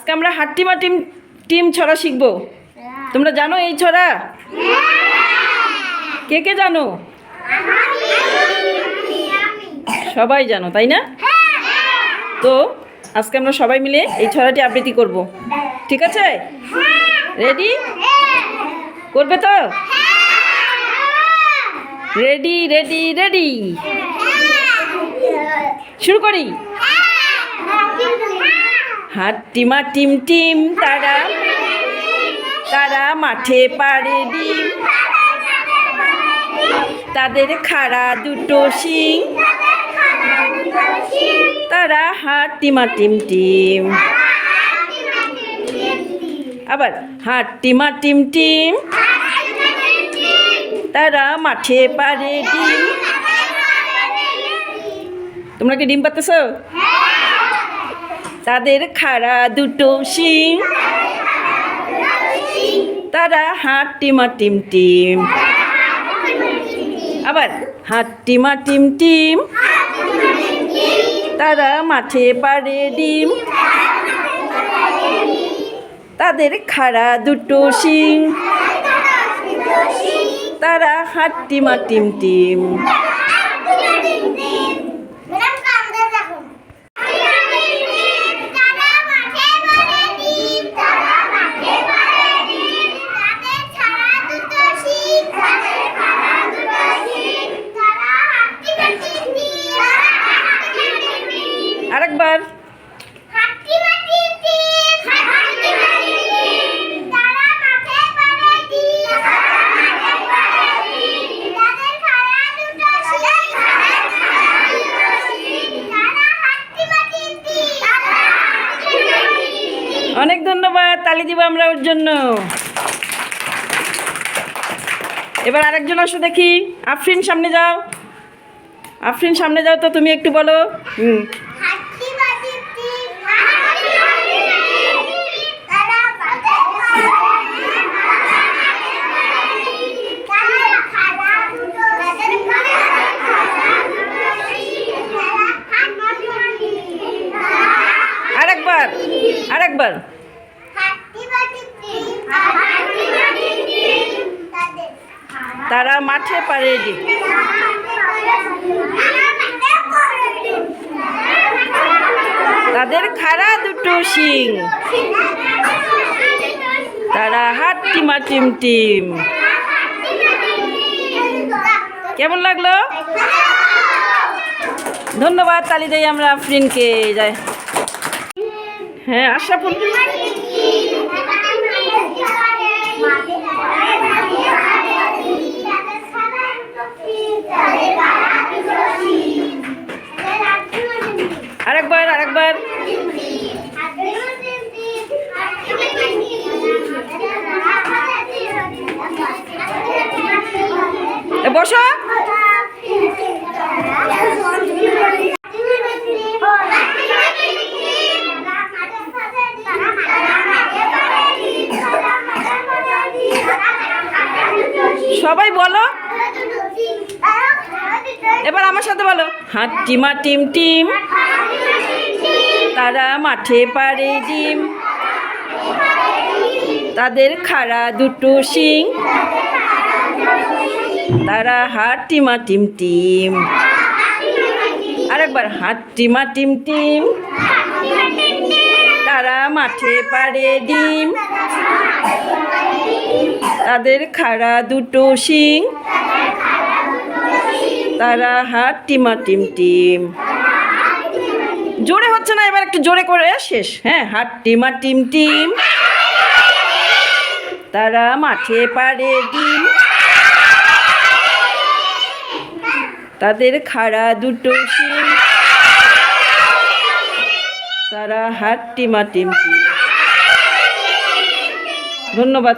আজকে আমরা হাট্টিমা team team ছড়া শিখব। তোমরা জানো এই ছড়া? কে কে জানো? সবাই জানো, তাই না? তো আজকে আমরা সবাই মিলে এই ছড়াটি আবৃত্তি করব, ঠিক আছে? রেডি? করবে তো? রেডি রেডি রেডি, শুরু করি। হাট্টিমা টিম টিম তারা তারা মাঠে পাড়ে ডিম, তাদের খাড়া দুটো শিং, তারা হাট্টিমা টিম টিম। আবার হাট্টিমা টিম টিম তারা মাঠে পাড়ে ডিম। তোমরা কি ডিম পাচ্ছ? তাদের খাড়া দুটো শিং, তারা হাট্টিমা টিম টিম। আবার হাট্টিমা টিম টিম তারা মাঠে পাড়ে ডিম, তাদের খাড়া দুটো শিং, তারা হাট্টিমা টিম টিম। আরেকবার। অনেক ধন্যবাদ, তালি দিব আমরা ওর জন্য। এবার আরেকজন আসো দেখি। আফরিন সামনে যাও, আফরিন সামনে যাও তো, তুমি একটু বলো। আরেকবার আরেকবার। তারা মাঠে পাড়ে ডিম, তাদের খাড়া দুটো শিং, তারা হাট্টিমা টিম টিম। কেমন লাগলো? ধন্যবাদ, তালি দেই আমরা আফরিনকে। যায়। হ্যাঁ, আশরাফুল। আরেকবার আরেকবার। বসো। সবাই বলো, এবার আমার সাথে বলো। হাট্টিমা টিম টিম তারা মাঠে পাড়ে ডিম, তাদের খাড়া দুটো শিং, তারা হাট্টিমা টিম টিম। আরেকবার। হাট্টিমা টিম টিম তারা মাঠে পাড়ে ডিম, তাদের খাড়া দুটো শিং, তারা হাট্টিমা টিম টিম। জোরে হচ্ছে না, এবার একটু জোরে করে শেষ। হ্যাঁ, হাট্টিমা টিম টিম তারা মাঠে পাড়ে ডিম, তাদের খাড়া দুটো শিং, তারা হাট্টিমা টিম টিম। ধন্যবাদ।